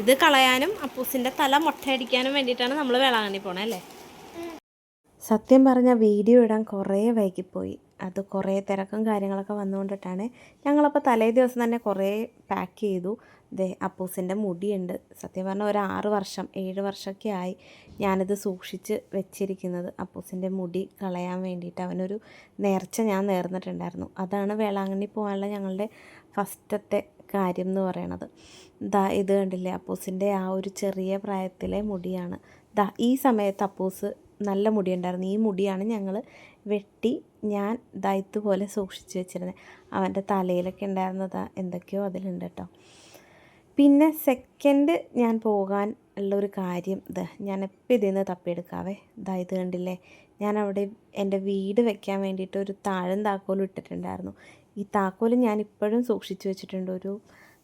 ഇത് കളയാനും അപ്പൂസിൻ്റെ തല മുട്ടയടിക്കാനും വേണ്ടിയിട്ടാണ് നമ്മൾ വേളാങ്കണ്ണി പോണേ അല്ലേ? സത്യം പറഞ്ഞാൽ വീഡിയോ ഇടാൻ കുറേ വൈകിപ്പോയി. അത് കുറേ തിരക്കും കാര്യങ്ങളൊക്കെ വന്നുകൊണ്ടിട്ടാണ്. ഞങ്ങളപ്പോൾ തലേ ദിവസം തന്നെ കുറേ പാക്ക് ചെയ്തു. അപ്പൂസിൻ്റെ മുടിയുണ്ട്. സത്യം പറഞ്ഞാൽ ഒരു 6 വർഷം 7 വർഷമൊക്കെ ആയി ഞാനിത് സൂക്ഷിച്ച് വെച്ചിരിക്കുന്നത്. അപ്പൂസിൻ്റെ മുടി കളയാൻ വേണ്ടിയിട്ട് അവനൊരു നേർച്ച ഞാൻ നേർന്നിട്ടുണ്ടായിരുന്നു. അതാണ് വേളാങ്കണ്ണി പോകാനുള്ള ഞങ്ങളുടെ ഫസ്റ്റത്തെ കാര്യം എന്ന് പറയണത്. ഇത് കണ്ടില്ലേ, അപ്പൂസിൻ്റെ ആ ഒരു ചെറിയ പ്രായത്തിലെ മുടിയാണ്. ഈ സമയത്ത് അപ്പൂസ് നല്ല മുടിയുണ്ടായിരുന്നു. ഈ മുടിയാണ് ഞങ്ങൾ വെട്ടി ഞാൻ ഇതുപോലെ സൂക്ഷിച്ച് വെച്ചിരുന്നത്. അവൻ്റെ തലയിലൊക്കെ ഉണ്ടായിരുന്നത് എന്തൊക്കെയോ അതിലുണ്ട് കേട്ടോ. പിന്നെ സെക്കൻഡ് ഞാൻ പോകാൻ ഉള്ളൊരു കാര്യം ഞാൻ എപ്പോൾ ഇതിൽ നിന്ന് തപ്പിയെടുക്കാവേ. ഇത് കണ്ടില്ലേ, ഞാൻ അവിടെ എൻ്റെ വീട് വെക്കാൻ വേണ്ടിയിട്ട് ഒരു താഴും താക്കോലും ഇട്ടിട്ടുണ്ടായിരുന്നു. ഈ താക്കോൽ ഞാൻ ഇപ്പോഴും സൂക്ഷിച്ച് വെച്ചിട്ടുണ്ട്. ഒരു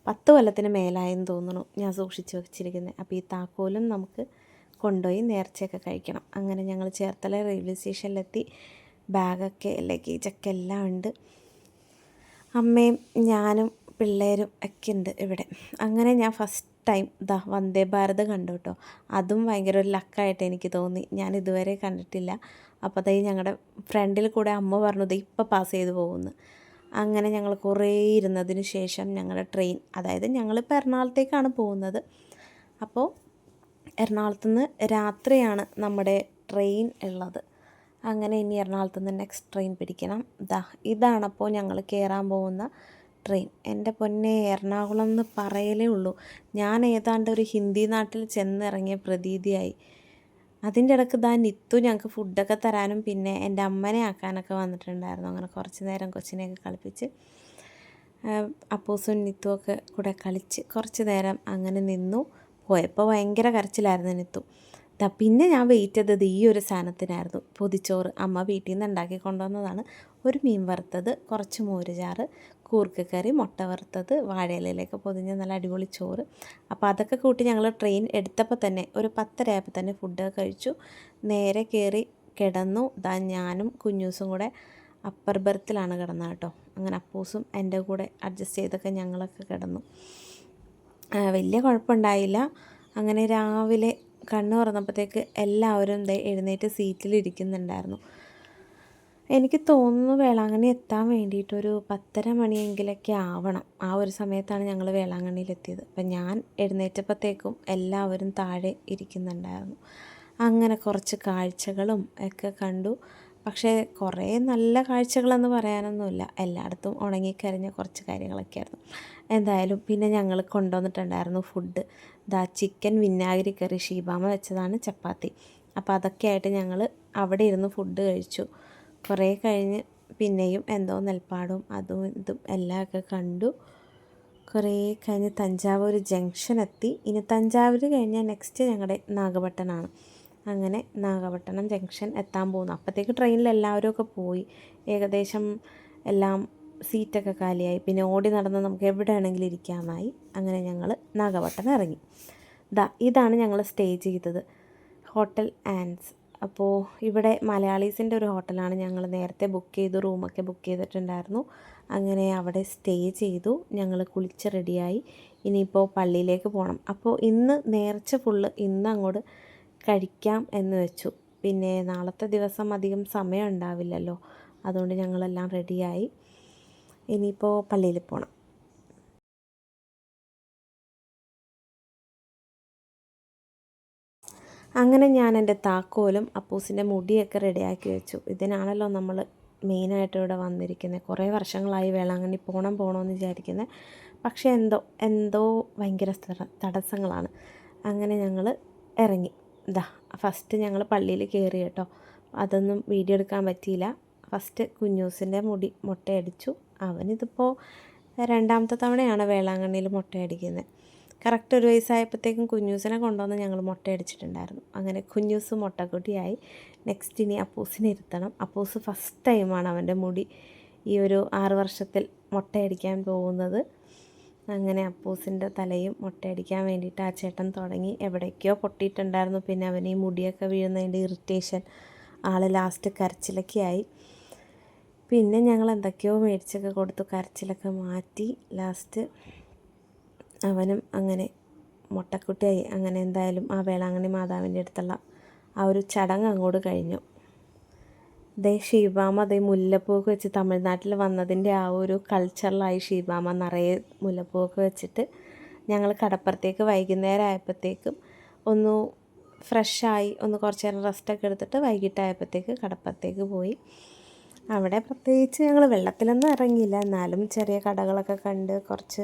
10 കൊല്ലത്തിന് മേലായെന്ന് തോന്നുന്നു ഞാൻ സൂക്ഷിച്ച് വെച്ചിരിക്കുന്നത്. അപ്പോൾ ഈ താക്കോലും നമുക്ക് കൊണ്ടുപോയി നേർച്ചയൊക്കെ കഴിക്കണം. അങ്ങനെ ഞങ്ങൾ ചേർത്തല റെയിൽവേ സ്റ്റേഷനിലെത്തി. ബാഗൊക്കെ ലഗേജൊക്കെ എല്ലാം ഉണ്ട്. അമ്മയും ഞാനും പിള്ളേരും ഒക്കെ ഉണ്ട് ഇവിടെ. അങ്ങനെ ഞാൻ ഫസ്റ്റ് ടൈം വന്ദേ ഭാരത് കണ്ടു കേട്ടോ. അതും ഭയങ്കര ഒരു ലക്കായിട്ട് എനിക്ക് തോന്നി. ഞാൻ ഇതുവരെ കണ്ടിട്ടില്ല. അപ്പോൾ ഞങ്ങളുടെ ഫ്രണ്ടിൽ കൂടെ അമ്മ പറഞ്ഞു ഇപ്പോൾ പാസ് ചെയ്ത് പോകുന്നു. അങ്ങനെ ഞങ്ങൾ കുറേ ഇരുന്നതിന് ശേഷം ഞങ്ങളുടെ ട്രെയിൻ, അതായത് ഞങ്ങളിപ്പോൾ എറണാകുളത്തേക്കാണ് പോകുന്നത്. അപ്പോൾ എറണാകുളത്ത് നിന്ന് രാത്രിയാണ് നമ്മുടെ ട്രെയിൻ ഉള്ളത്. അങ്ങനെ ഇനി എറണാകുളത്ത് നിന്ന് നെക്സ്റ്റ് ട്രെയിൻ പിടിക്കണം. ഇതാണപ്പോൾ ഞങ്ങൾ കയറാൻ പോകുന്ന ട്രെയിൻ. എൻ്റെ പൊന്നെ, എറണാകുളം എന്ന് പറയലേ ഉള്ളൂ. ഞാൻ ഏതാണ്ട് ഒരു ഹിന്ദി നാട്ടിൽ ചെന്നിറങ്ങിയ പ്രതീതിയായി. അതിൻ്റെ ഇടയ്ക്ക് നിത്തു ഞങ്ങൾക്ക് ഫുഡൊക്കെ തരാനും പിന്നെ എൻ്റെ അമ്മനെ ആക്കാനൊക്കെ വന്നിട്ടുണ്ടായിരുന്നു. അങ്ങനെ കുറച്ച് നേരം കൊച്ചിനെയൊക്കെ കളിപ്പിച്ച് അപ്പൂസും നിത്തുവൊക്കെ കൂടെ കളിച്ച് കുറച്ച് നേരം അങ്ങനെ നിന്നു. പോയപ്പോൾ ഭയങ്കര കരച്ചിലായിരുന്നു നിത്തു. പിന്നെ ഞാൻ വെയിറ്റ് ചെയ്തത് ഈ ഒരു സാധനത്തിനായിരുന്നു. പൊതിച്ചോറ് അമ്മ വീട്ടിൽ നിന്ന് ഉണ്ടാക്കി കൊണ്ടുവന്നതാണ്. ഒരു മീൻ വറുത്തത്, കുറച്ച് മോരുചാറ്, കൂർക്ക കറി, മുട്ട വറുത്തത്, വാഴയിലയിലേക്ക് പൊതിഞ്ഞ നല്ല അടിപൊളി ചോറ്. അപ്പോൾ അതൊക്കെ കൂട്ടി ഞങ്ങൾ ട്രെയിൻ എടുത്തപ്പോൾ തന്നെ ഒരു 10:30 ആയപ്പോൾ തന്നെ ഫുഡൊക്കെ കഴിച്ചു. നേരെ കയറി കിടന്നു. ഞാനും കുഞ്ഞൂസും കൂടെ അപ്പർ ബർത്തിലാണ് കിടന്നത് കേട്ടോ. അങ്ങനെ അപ്പൂസും എൻ്റെ കൂടെ അഡ്ജസ്റ്റ് ചെയ്തൊക്കെ ഞങ്ങളൊക്കെ കിടന്നു. വലിയ കുഴപ്പമുണ്ടായില്ല. അങ്ങനെ രാവിലെ കണ്ണ് തുറന്നപ്പോഴത്തേക്ക് എല്ലാവരും എഴുന്നേറ്റ് സീറ്റിലിരിക്കുന്നുണ്ടായിരുന്നു. എനിക്ക് തോന്നുന്നു വേളാങ്കണ്ണി എത്താൻ വേണ്ടിയിട്ടൊരു 10:30 മണിയെങ്കിലൊക്കെ ആവണം. ആ ഒരു സമയത്താണ് ഞങ്ങൾ വേളാങ്കണ്ണിയിലെത്തിയത്. അപ്പം ഞാൻ എഴുന്നേറ്റപ്പോഴത്തേക്കും എല്ലാവരും താഴെ ഇരിക്കുന്നുണ്ടായിരുന്നു. അങ്ങനെ കുറച്ച് കാഴ്ചകളും ഒക്കെ കണ്ടു. പക്ഷേ കുറേ നല്ല കാഴ്ചകളെന്ന് പറയാനൊന്നുമില്ല. എല്ലായിടത്തും ഉണങ്ങിക്കരിഞ്ഞ കുറച്ച് കാര്യങ്ങളൊക്കെ ആയിരുന്നു. എന്തായാലും പിന്നെ ഞങ്ങൾ കൊണ്ടുവന്നിട്ടുണ്ടായിരുന്നു ഫുഡ്. ചിക്കൻ വിനാഗിരി കറി ഷീബാമ വെച്ചതാണ്, ചപ്പാത്തി. അപ്പോൾ അതൊക്കെ ആയിട്ട് ഞങ്ങൾ അവിടെ ഇരുന്ന് ഫുഡ് കഴിച്ചു. കുറേ കഴിഞ്ഞ് പിന്നെയും എന്തോ നെൽപ്പാടും അതും ഇതും എല്ലാമൊക്കെ കണ്ടു. കുറേ കഴിഞ്ഞ് തഞ്ചാവൂർ ജംഗ്ഷൻ എത്തി. ഇനി തഞ്ചാവൂർ കഴിഞ്ഞാൽ നെക്സ്റ്റ് ഞങ്ങളുടെ നാഗപട്ടണമാണ്. അങ്ങനെ നാഗപട്ടണം ജംഗ്ഷൻ എത്താൻ പോകുന്നു. അപ്പോഴത്തേക്ക് ട്രെയിനിൽ എല്ലാവരും ഒക്കെ പോയി. ഏകദേശം എല്ലാം സീറ്റൊക്കെ കാലിയായി. പിന്നെ ഓടി നടന്ന് നമുക്ക് എവിടെ വേണമെങ്കിലും ഇരിക്കാമെന്നായി. അങ്ങനെ ഞങ്ങൾ നാഗപട്ടണം ഇറങ്ങി. ഇതാണ് ഞങ്ങൾ സ്റ്റേ ചെയ്തത്, ഹോട്ടൽ ആൻസ്. അപ്പോൾ ഇവിടെ മലയാളീസിൻ്റെ ഒരു ഹോട്ടലാണ്. ഞങ്ങൾ നേരത്തെ ബുക്ക് ചെയ്തു, റൂമൊക്കെ ബുക്ക് ചെയ്തിട്ടുണ്ടായിരുന്നു. അങ്ങനെ അവിടെ സ്റ്റേ ചെയ്തു. ഞങ്ങൾ കുളിച്ച് റെഡിയായി. ഇനിയിപ്പോൾ പള്ളിയിലേക്ക് പോകണം. അപ്പോൾ ഇന്ന് നേർച്ച ഫുള്ള് ഇന്ന് അങ്ങോട്ട് കഴിക്കാം എന്ന് വെച്ചു. പിന്നെ നാളത്തെ ദിവസം അധികം സമയം ഉണ്ടാവില്ലല്ലോ. അതുകൊണ്ട് ഞങ്ങളെല്ലാം റെഡിയായി. ഇനിയിപ്പോൾ പള്ളിയിൽ പോകണം. അങ്ങനെ ഞാൻ എൻ്റെ താക്കോലും അപ്പൂസിൻ്റെ മുടിയൊക്കെ റെഡിയാക്കി വെച്ചു. ഇതിനാണല്ലോ നമ്മൾ മെയിനായിട്ട് ഇവിടെ വന്നിരിക്കുന്നത്. കുറേ വർഷങ്ങളായി വേളാങ്കണ്ണി പോകണമെന്ന് വിചാരിക്കുന്നത്. പക്ഷേ എന്തോ ഭയങ്കര തടസ്സങ്ങളാണ്. അങ്ങനെ ഞങ്ങൾ ഇറങ്ങി. ഫസ്റ്റ് ഞങ്ങൾ പള്ളിയിൽ കയറി കേട്ടോ. അതൊന്നും വീഡിയോ എടുക്കാൻ പറ്റിയില്ല. ഫസ്റ്റ് കുഞ്ഞൂസിൻ്റെ മുട്ടയടിച്ചു. അവനിതിപ്പോൾ 2ാമത്തെ തവണയാണ് വേളാങ്കണ്ണിയിൽ മുട്ടയടിക്കുന്നത്. കറക്റ്റ് 1 വയസ്സായപ്പോഴത്തേക്കും കുഞ്ഞൂസിനെ കൊണ്ടുവന്ന് ഞങ്ങൾ മുട്ടയടിച്ചിട്ടുണ്ടായിരുന്നു. അങ്ങനെ കുഞ്ഞൂസ് മുട്ടക്കുട്ടിയായി. നെക്സ്റ്റ് ഇനി അപ്പൂസിനെ ഇരുത്തണം. അപ്പൂസ് ഫസ്റ്റ് ടൈമാണ് അവൻ്റെ മുടി ഈ ഒരു 6 വർഷത്തിൽ മുട്ടയടിക്കാൻ പോകുന്നത്. അങ്ങനെ അപ്പൂസിൻ്റെ തലയും മുട്ടയടിക്കാൻ വേണ്ടിയിട്ട് ആ ചേട്ടൻ തുടങ്ങി. എവിടേക്കോ പൊട്ടിയിട്ടുണ്ടായിരുന്നു. പിന്നെ അവന് ഈ മുടിയൊക്കെ വീഴുന്നതിൻ്റെ ഇറിറ്റേഷൻ, ആൾ ലാസ്റ്റ് കരച്ചിലൊക്കെ ആയി. പിന്നെ ഞങ്ങൾ എന്തൊക്കെയോ മേടിച്ചൊക്കെ കൊടുത്തു, കരച്ചിലൊക്കെ മാറ്റി. ലാസ്റ്റ് അവനും അങ്ങനെ മുട്ടക്കുട്ടിയായി. അങ്ങനെ എന്തായാലും ആ വേളാങ്കണ്ണി മാതാവിൻ്റെ അടുത്തുള്ള ആ ഒരു ചടങ്ങ് അങ്ങോട്ട് കഴിഞ്ഞു. ഷീബാമ മുല്ലപ്പൂവൊക്കെ വെച്ച് തമിഴ്നാട്ടിൽ വന്നതിൻ്റെ ആ ഒരു കൾച്ചറിലായി ഷീബാമ നിറയെ മുല്ലപ്പൂവൊക്കെ വെച്ചിട്ട് ഞങ്ങൾ കടപ്പുറത്തേക്ക് വൈകുന്നേരം ആയപ്പോഴത്തേക്കും ഒന്ന് ഫ്രഷായി ഒന്ന് കുറച്ച് നേരം റെസ്റ്റൊക്കെ എടുത്തിട്ട് വൈകിട്ടായപ്പോഴത്തേക്ക് കടപ്പുറത്തേക്ക് പോയി. അവിടെ പ്രത്യേകിച്ച് ഞങ്ങൾ വെള്ളത്തിലൊന്നും ഇറങ്ങിയില്ല, എന്നാലും ചെറിയ കടകളൊക്കെ കണ്ട് കുറച്ച്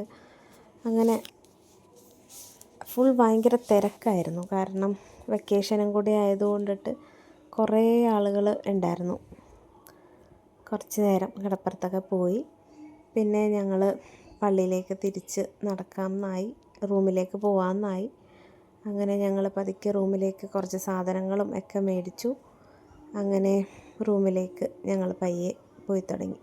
അങ്ങനെ ഫുൾ ഭയങ്കര തിരക്കായിരുന്നു. കാരണം വെക്കേഷനും കൂടി ആയതുകൊണ്ടിട്ട് കുറേ ആളുകൾ ഉണ്ടായിരുന്നു. കുറച്ച് നേരം കടപ്പുറത്തൊക്കെ പോയി. പിന്നെ ഞങ്ങൾ പള്ളിയിലേക്ക് തിരിച്ച് നടക്കാമെന്നായി, റൂമിലേക്ക് പോകാമെന്നായി. അങ്ങനെ ഞങ്ങൾ പതുക്കെ റൂമിലേക്ക് കുറച്ച് സാധനങ്ങളും ഒക്കെ മേടിച്ചു. അങ്ങനെ റൂമിലേക്ക് ഞങ്ങൾ പയ്യെ പോയി തുടങ്ങി.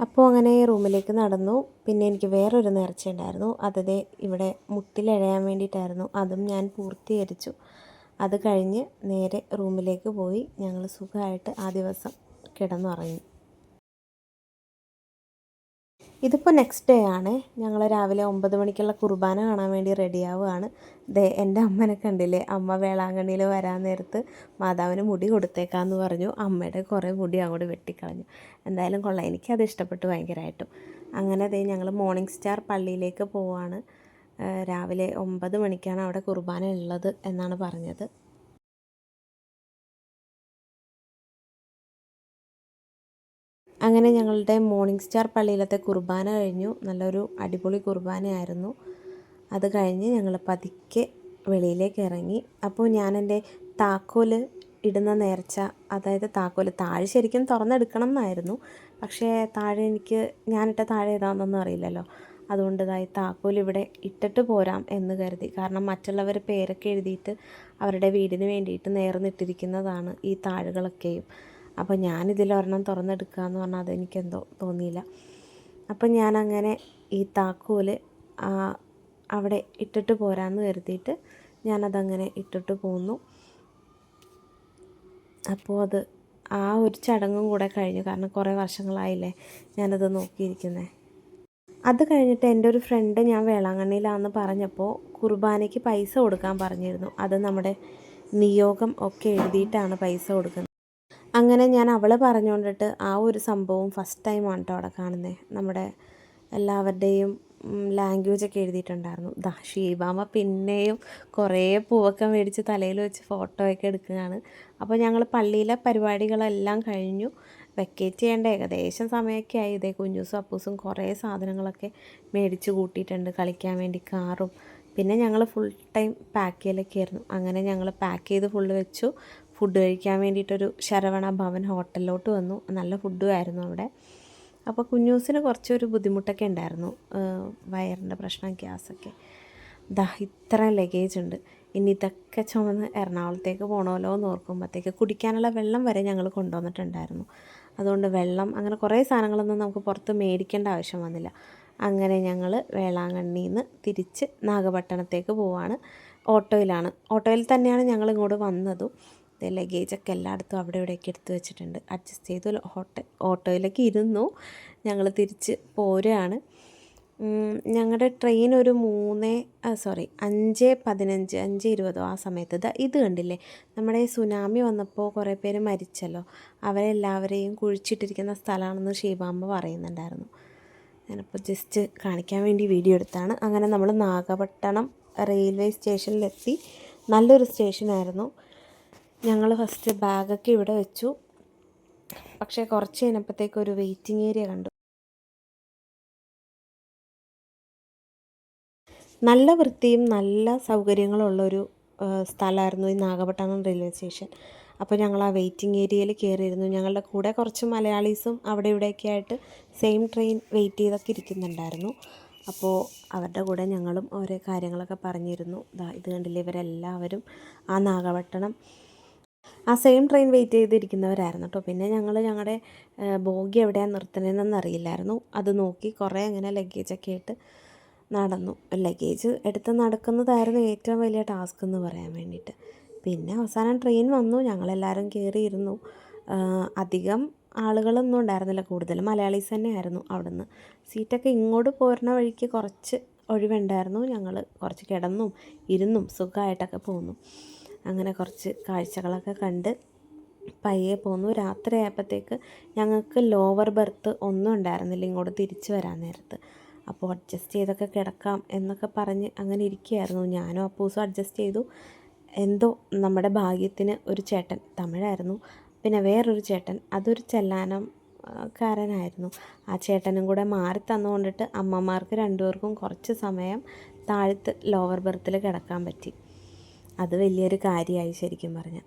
അപ്പോൾ അങ്ങനെ റൂമിലേക്ക് നടന്നു. പിന്നെ എനിക്ക് വേറൊരു നേർച്ച ഉണ്ടായിരുന്നു. അത് ഇവിടെ മുട്ടിലിഴയാൻ വേണ്ടിയിട്ടായിരുന്നു. അതും ഞാൻ പൂർത്തീകരിച്ചു. അത് കഴിഞ്ഞ് നേരെ റൂമിലേക്ക് പോയി ഞങ്ങൾ സുഖമായിട്ട് ആ ദിവസം കിടന്നുറങ്ങി. ഇതിപ്പോൾ നെക്സ്റ്റ് ഡേ ആണ്. ഞങ്ങൾ രാവിലെ 9 മണിക്കുള്ള കുർബാന കാണാൻ വേണ്ടി റെഡിയാവുകയാണ്. എൻ്റെ അമ്മനെ കണ്ടില്ലേ, അമ്മ വേളാങ്കണ്ണിയിൽ വരാൻ നേരത്ത് മാതാവിന് മുടി കൊടുത്തേക്കാമെന്ന് പറഞ്ഞു. അമ്മയുടെ കുറേ മുടി അങ്ങോട്ട് വെട്ടിക്കളഞ്ഞു. എന്തായാലും കൊള്ളാം, എനിക്കത് ഇഷ്ടപ്പെട്ടു ഭയങ്കരമായിട്ടും. അങ്ങനെ ഞങ്ങൾ മോർണിംഗ് സ്റ്റാർ പള്ളിയിലേക്ക് പോവുകയാണ്. രാവിലെ 9 മണിക്കാണ് അവിടെ കുർബാന ഉള്ളത് എന്നാണ് പറഞ്ഞത്. അങ്ങനെ ഞങ്ങളുടെ മോർണിംഗ് സ്റ്റാർ പള്ളിയിലത്തെ കുർബാന കഴിഞ്ഞു. നല്ലൊരു അടിപൊളി കുർബാനയായിരുന്നു. അത് കഴിഞ്ഞ് ഞങ്ങൾ പതുക്കെ വെളിയിലേക്ക് ഇറങ്ങി. അപ്പോൾ ഞാൻ എൻ്റെ താക്കോൽ ഇടുന്ന നേർച്ച, അതായത് താക്കോൽ താഴെ ശരിക്കും തുറന്നെടുക്കണം എന്നായിരുന്നു. പക്ഷേ താഴെ ഞാനിട്ട താഴെ ഏതാണെന്നൊന്നും അറിയില്ലല്ലോ. അതുകൊണ്ട് താക്കോൽ ഇവിടെ ഇട്ടിട്ട് പോരാം എന്ന് കരുതി. കാരണം മറ്റുള്ളവർ പേരൊക്കെ എഴുതിയിട്ട് അവരുടെ വീടിന് വേണ്ടിയിട്ട് നേർന്നിട്ടിരിക്കുന്നതാണ് ഈ താഴുകളൊക്കെയും. അപ്പോൾ ഞാനിതിലൊരെണ്ണം തുറന്നെടുക്കുക എന്ന് പറഞ്ഞാൽ അതെനിക്കെന്തോ തോന്നിയില്ല. അപ്പം ഞാനങ്ങനെ ഈ താക്കോൽ അവിടെ ഇട്ടിട്ട് പോരാമെന്ന് കരുതിയിട്ട് ഞാനതങ്ങനെ ഇട്ടിട്ട് പോന്നു. അപ്പോൾ ആ ഒരു ചടങ്ങും കൂടെ കഴിഞ്ഞു. കാരണം കുറേ വർഷങ്ങളായില്ലേ ഞാനത് നോക്കിയിരിക്കുന്നത്. അത് കഴിഞ്ഞിട്ട് എൻ്റെ ഒരു ഫ്രണ്ട് ഞാൻ വേളാങ്കണ്ണിയിലാണെന്ന് പറഞ്ഞപ്പോൾ കുർബാനയ്ക്ക് പൈസ കൊടുക്കാൻ പറഞ്ഞിരുന്നു. അത് നമ്മുടെ നിയോഗം ഒക്കെ എഴുതിയിട്ടാണ് പൈസ കൊടുക്കുന്നത്. അങ്ങനെ ഞാൻ അവൾ പറഞ്ഞുകൊണ്ടിട്ട് ആ ഒരു സംഭവം ഫസ്റ്റ് ടൈമാണ് കേട്ടോ അവിടെ കാണുന്നത്. നമ്മുടെ എല്ലാവരുടെയും ലാംഗ്വേജൊക്കെ എഴുതിയിട്ടുണ്ടായിരുന്നു. ഷീബാമ്മ പിന്നെയും കുറേ പൂവൊക്കെ മേടിച്ച് തലയിൽ വെച്ച് ഫോട്ടോയൊക്കെ എടുക്കുകയാണ്. അപ്പോൾ ഞങ്ങൾ പള്ളിയിലെ പരിപാടികളെല്ലാം കഴിഞ്ഞു. വെക്കേറ്റ് ചെയ്യേണ്ട ഏകദേശം സമയമൊക്കെ ആയി. കുഞ്ഞൂസും അപ്പൂസും കുറേ സാധനങ്ങളൊക്കെ മേടിച്ച് കൂട്ടിയിട്ടുണ്ട് കളിക്കാൻ വേണ്ടി, കാറും. പിന്നെ ഞങ്ങൾ ഫുൾ ടൈം പാക്ക് ചെയ്യലൊക്കെ ആയിരുന്നു. അങ്ങനെ ഞങ്ങൾ പാക്ക് ചെയ്ത് ഫുള്ള് വെച്ചു. ഫുഡ് കഴിക്കാൻ വേണ്ടിയിട്ടൊരു ശരവണ ഭവൻ ഹോട്ടലിലോട്ട് വന്നു. നല്ല ഫുഡും ആയിരുന്നു അവിടെ. അപ്പോൾ കുഞ്ഞൂസിന് കുറച്ചൊരു ബുദ്ധിമുട്ടൊക്കെ ഉണ്ടായിരുന്നു, വയറിൻ്റെ പ്രശ്നം, ഗ്യാസൊക്കെ. ഇത്ര ലഗേജ് ഉണ്ട്. ഇനി ഇതൊക്കെ ചുമന്ന് എറണാകുളത്തേക്ക് പോകണമല്ലോ എന്ന് ഓർക്കുമ്പോഴത്തേക്ക് കുടിക്കാനുള്ള വെള്ളം വരെ ഞങ്ങൾ കൊണ്ടുവന്നിട്ടുണ്ടായിരുന്നു. അതുകൊണ്ട് വെള്ളം അങ്ങനെ കുറേ സാധനങ്ങളൊന്നും നമുക്ക് പുറത്ത് മേടിക്കേണ്ട ആവശ്യം വന്നില്ല. അങ്ങനെ ഞങ്ങൾ വേളാങ്കണ്ണിയിൽ നിന്ന് തിരിച്ച് നാഗപട്ടണത്തേക്ക് പോവാണ്. ഓട്ടോയിൽ തന്നെയാണ് ഞങ്ങൾ ഇങ്ങോട്ട് വന്നതും. ലഗേജൊക്കെ എല്ലായിടത്തും അവിടെ ഇവിടെയൊക്കെ എടുത്ത് വെച്ചിട്ടുണ്ട്. അഡ്ജസ്റ്റ് ചെയ്തു ഓട്ടോയിലേക്ക് ഇരുന്നു. ഞങ്ങൾ തിരിച്ച് പോരുകയാണ്. ഞങ്ങളുടെ ട്രെയിൻ ഒരു 5:15 5:20 ആ സമയത്ത് ഇത് കണ്ടില്ലേ, നമ്മുടെ സുനാമി വന്നപ്പോൾ കുറേ പേര് മരിച്ചല്ലോ, അവരെല്ലാവരെയും കുഴിച്ചിട്ടിരിക്കുന്ന സ്ഥലമാണെന്ന് ഷീബാമ്മ പറയുന്നുണ്ടായിരുന്നു. ഞാനിപ്പോൾ ജസ്റ്റ് കാണിക്കാൻ വേണ്ടി വീഡിയോ എടുത്താണ്. അങ്ങനെ നമ്മൾ നാഗപട്ടണം റെയിൽവേ സ്റ്റേഷനിലെത്തി. നല്ലൊരു സ്റ്റേഷനായിരുന്നു. ഞങ്ങൾ ഫസ്റ്റ് ബാഗൊക്കെ ഇവിടെ വെച്ചു. പക്ഷേ കുറച്ച് കഴിഞ്ഞപ്പോഴത്തേക്കൊരു വെയിറ്റിംഗ് ഏരിയ കണ്ടു. നല്ല വൃത്തിയും നല്ല സൗകര്യങ്ങളുള്ളൊരു സ്ഥലമായിരുന്നു ഈ നാഗപട്ടണം റെയിൽവേ സ്റ്റേഷൻ. അപ്പോൾ ഞങ്ങൾ ആ വെയിറ്റിംഗ് ഏരിയയിൽ കയറിയിരുന്നു. ഞങ്ങളുടെ കൂടെ കുറച്ച് മലയാളീസും അവിടെ ഇവിടെയൊക്കെ ആയിട്ട് സെയിം ട്രെയിൻ വെയിറ്റ് ചെയ്തൊക്കെ ഇരിക്കുന്നുണ്ടായിരുന്നു. അപ്പോൾ അവരുടെ കൂടെ ഞങ്ങളും ഓരോ കാര്യങ്ങളൊക്കെ പറഞ്ഞിരുന്നു. ഇത് കണ്ടില്ലേ, ഇവരെല്ലാവരും ആ നാഗപട്ടണം ആ സെയിം ട്രെയിൻ വെയിറ്റ് ചെയ്തിരിക്കുന്നവരായിരുന്നു കേട്ടോ. പിന്നെ ഞങ്ങളുടെ ബോഗി എവിടെയാണ് നിർത്തണതെന്നൊന്നും അറിയില്ലായിരുന്നു. അത് നോക്കി കുറേ അങ്ങനെ ലഗേജൊക്കെ ആയിട്ട് നടന്നു. ലഗേജ് എടുത്ത് നടക്കുന്നതായിരുന്നു ഏറ്റവും വലിയ ടാസ്ക് എന്ന് പറയാൻ വേണ്ടിയിട്ട്. പിന്നെ അവസാനം ട്രെയിൻ വന്നു. ഞങ്ങളെല്ലാവരും കയറിയിരുന്നു. അധികം ആളുകളൊന്നും ഉണ്ടായിരുന്നില്ല, കൂടുതൽ മലയാളീസ് തന്നെയായിരുന്നു അവിടുന്ന്. സീറ്റൊക്കെ ഇങ്ങോട്ട് പോരുന്ന വഴിക്ക് കുറച്ച് ഒഴിവുണ്ടായിരുന്നു. ഞങ്ങൾ കുറച്ച് കിടന്നും ഇരുന്നും സുഖമായിട്ടൊക്കെ പോന്നു. അങ്ങനെ കുറച്ച് കാഴ്ചകളൊക്കെ കണ്ട് പയ്യെ പോന്നു. രാത്രി ആയപ്പോഴത്തേക്ക് ഞങ്ങൾക്ക് ലോവർ ബെർത്ത് ഒന്നും ഉണ്ടായിരുന്നില്ല ഇങ്ങോട്ട് തിരിച്ചു വരാൻ നേരത്ത്. അപ്പോൾ അഡ്ജസ്റ്റ് ചെയ്തൊക്കെ കിടക്കാം എന്നൊക്കെ പറഞ്ഞ് അങ്ങനെ ഇരിക്കുകയായിരുന്നു. ഞാനും അപ്പൂസും അഡ്ജസ്റ്റ് ചെയ്തു. എന്തോ നമ്മുടെ ഭാഗ്യത്തിന് ഒരു ചേട്ടൻ, തമിഴായിരുന്നു, പിന്നെ വേറൊരു ചേട്ടൻ അതൊരു ചെല്ലാനം കാരനായിരുന്നു. ആ ചേട്ടനും കൂടെ മാറി തന്നുകൊണ്ടിട്ട് അമ്മമാർക്ക് രണ്ടുപേർക്കും കുറച്ച് സമയം താഴത്ത് ലോവർ ബെർത്തിൽ കിടക്കാൻ പറ്റി. അത് വലിയൊരു കാര്യമായി ശരിക്കും പറഞ്ഞാൽ.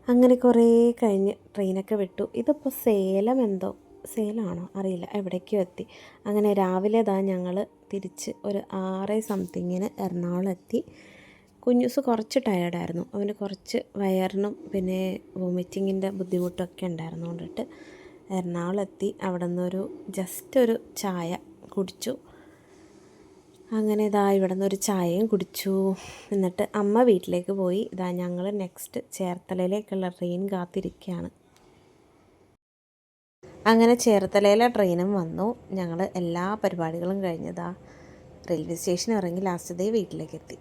അങ്ങനെ കുറേ കഴിഞ്ഞ് ട്രെയിനൊക്കെ വിട്ടു. ഇതിപ്പോൾ സേലമാണോ അറിയില്ല, എവിടേക്കോ എത്തി. അങ്ങനെ രാവിലെ ഞങ്ങൾ തിരിച്ച് ഒരു 6 സംതിങ്ങിന് എറണാകുളം എത്തി. കുഞ്ഞൂസ് കുറച്ച് ടയേർഡായിരുന്നു. അവന് കുറച്ച് വയറിനും പിന്നെ വോമിറ്റിങ്ങിൻ്റെ ബുദ്ധിമുട്ടൊക്കെ ഉണ്ടായിരുന്നു കൊണ്ടിട്ട് എറണാകുളം എത്തി. അവിടെ നിന്നൊരു ജസ്റ്റ് ഒരു ചായ കുടിച്ചു. അങ്ങനെ ഇവിടെ നിന്നൊരു ചായയും കുടിച്ചു. എന്നിട്ട് അമ്മ വീട്ടിലേക്ക് പോയി. ഞങ്ങൾ നെക്സ്റ്റ് ചേർത്തലയിലേക്കുള്ള ട്രെയിൻ കാത്തിരിക്കുകയാണ്. അങ്ങനെ ചേർത്തലയിലെ ട്രെയിനും വന്നു. ഞങ്ങൾ എല്ലാ പരിപാടികളും കഴിഞ്ഞ് റെയിൽവേ സ്റ്റേഷൻ ഇറങ്ങി ലാസ്റ്റ് വീട്ടിലേക്ക് എത്തി.